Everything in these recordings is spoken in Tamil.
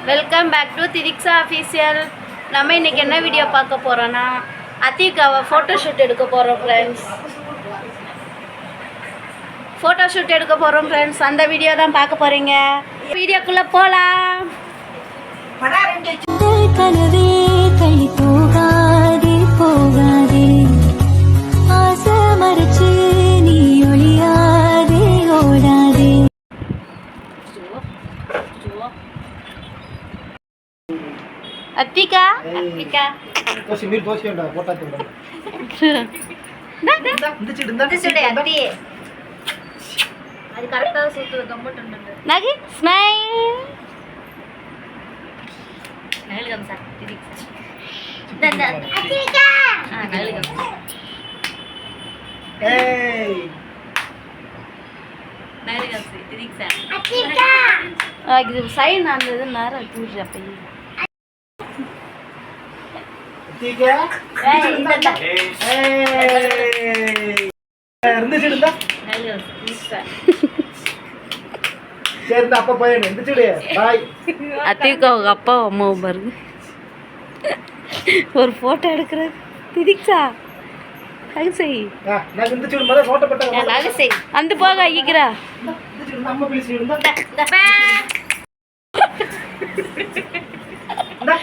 Welcome back to Thriksha official. நம்ம இன்றைக்கி என்ன வீடியோ பார்க்க போகிறோன்னா அத்திகாவை ஃபோட்டோஷூட் எடுக்க போகிறோம் ஃப்ரெண்ட்ஸ். ஃபோட்டோஷூட் எடுக்க போகிறோம் ஃப்ரெண்ட்ஸ். அந்த வீடியோ தான் பார்க்க போகிறீங்க. வீடியோக்குள்ளே போகலாம். கனவே கை போகாதே போகாதே ஆசை மறைச்சு நீ ஒளியாதே ஓடாதே. அத்திகா அத்திகா மீர் தோசை உண்டா போட்டா தூண்டா இந்த சைடு அத்தி அது கரெக்டா சுத்து கம்மட் உண்டு நகி ஸ்மைல் நகல்கம் சார் திரிக் சார் அத்திகா நகல்கம் ஏய் நகல்கம் சார் திரிக் சார் அத்திகா இது சைன் ஆனது நேரா தூஜ் அப்ப அத்திகா ஏய் இந்த இந்த சைடு இருந்தா நகல்கம் திரிக் சார் சேர்ந்து அப்பா பையன் இந்த சைடு பாய் அத்திகா அவங்க அப்பா அம்மா பாருங்க ஒரு போட்டோ எடுக்கிறது திரிக்ஸா நகை நான் இந்த சைடு மத போட்டோ பட்ட நகை அந்த போக ஐக்கிறா இந்த சைடு அம்மா பிளீஸ் இருந்தா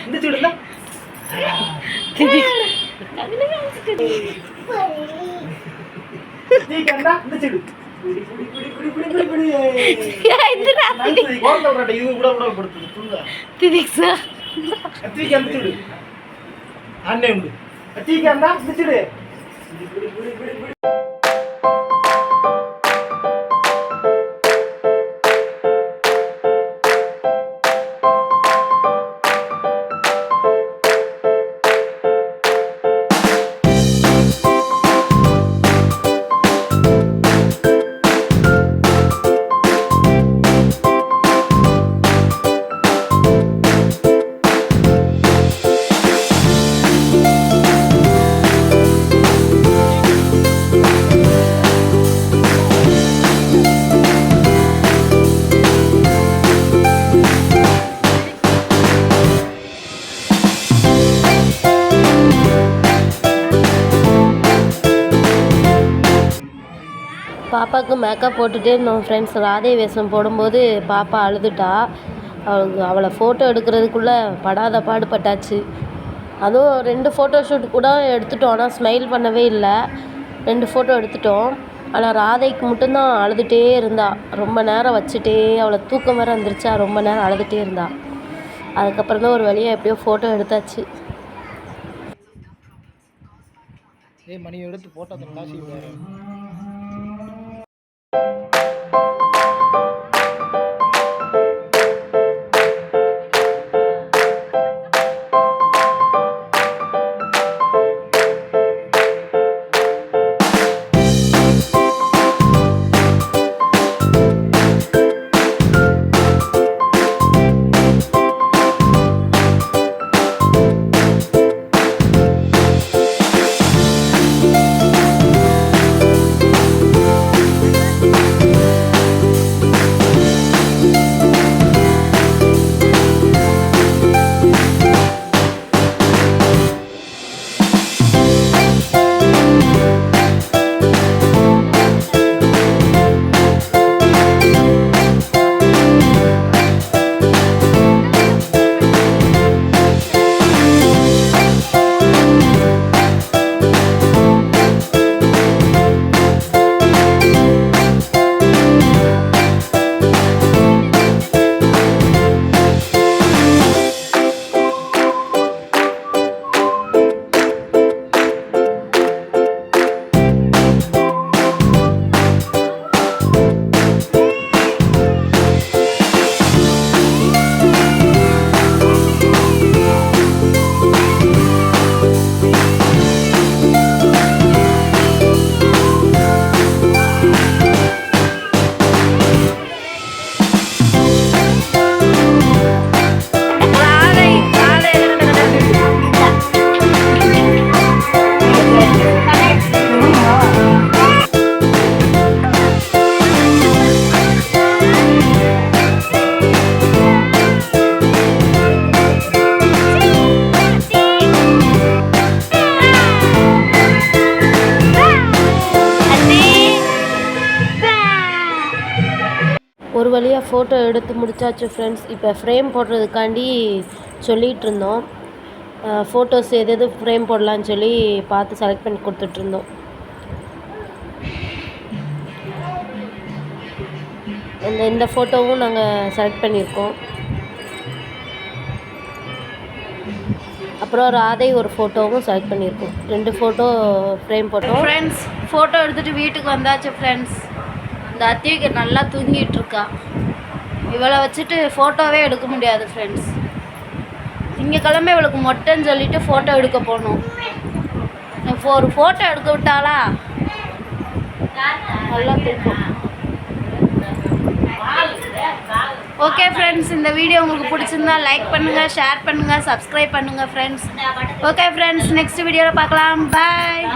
இந்த சைடு இருந்தா அத்திகா இந்த சைடு பாப்பாவுக்கு மேக்கப் போட்டுகிட்டே இருந்தோம் ஃப்ரெண்ட்ஸ். ராதே வேஷம் போடும்போது பாப்பா அழுதுட்டா. அவளை ஃபோட்டோ எடுக்கிறதுக்குள்ளே படாத பாடுபட்டாச்சு. அதுவும் 2 ஃபோட்டோ ஷூட் கூட எடுத்துட்டோம். ஆனால் ஸ்மைல் பண்ணவே இல்லை. 2 ஃபோட்டோ எடுத்துட்டோம். ஆனால் ராதைக்கு மட்டும்தான் அழுதுகிட்டே இருந்தா. ரொம்ப நேரம் வச்சுட்டே அவளை தூக்கம் வேறு வந்துருச்சா, ரொம்ப நேரம் அழுதுகிட்டே இருந்தா. அதுக்கப்புறம் தான் ஒரு வழியாக எப்படியோ ஃபோட்டோ எடுத்தாச்சு. மணி எடுத்து போட்டோ வழியாக ஃபோட்டோ எடுத்து முடிச்சாச்சு ஃப்ரெண்ட்ஸ். இப்போ ஃப்ரேம் போடுறதுக்காண்டி சொல்லிகிட்டு இருந்தோம். ஃபோட்டோஸ் எது ஃப்ரேம் போடலான்னு சொல்லி பார்த்து செலக்ட் பண்ணி கொடுத்துட்ருந்தோம். இந்த ஃபோட்டோவும் நாங்கள் செலக்ட் பண்ணியிருக்கோம். அப்புறம் ராதை ஒரு ஃபோட்டோவும் செலக்ட் பண்ணியிருக்கோம். 2 ஃபோட்டோ ஃப்ரேம் போட்டோம். ஃப்ரெண்ட்ஸ் ஃபோட்டோ எடுத்துகிட்டு வீட்டுக்கு வந்தாச்சு ஃப்ரெண்ட்ஸ். இந்த அத்தியக்கு நல்லா தூங்கிட்டு இருக்கா. இவளை வச்சுட்டு ஃபோட்டோவே எடுக்க முடியாது ஃப்ரெண்ட்ஸ். திங்கக்கிழமை இவளுக்கு மொட்டைன்னு சொல்லிட்டு ஃபோட்டோ எடுக்க போனோம். ஒரு ஃபோட்டோ எடுக்க விட்டாளா நல்லா தூக்கம். ஓகே ஃப்ரெண்ட்ஸ், இந்த வீடியோ உங்களுக்கு பிடிச்சிருந்தா லைக் பண்ணுங்கள், ஷேர் பண்ணுங்கள், சப்ஸ்கிரைப் பண்ணுங்கள் ஃப்ரெண்ட்ஸ். ஓகே ஃப்ரெண்ட்ஸ், நெக்ஸ்ட் வீடியோவில் பார்க்கலாம். பாய்.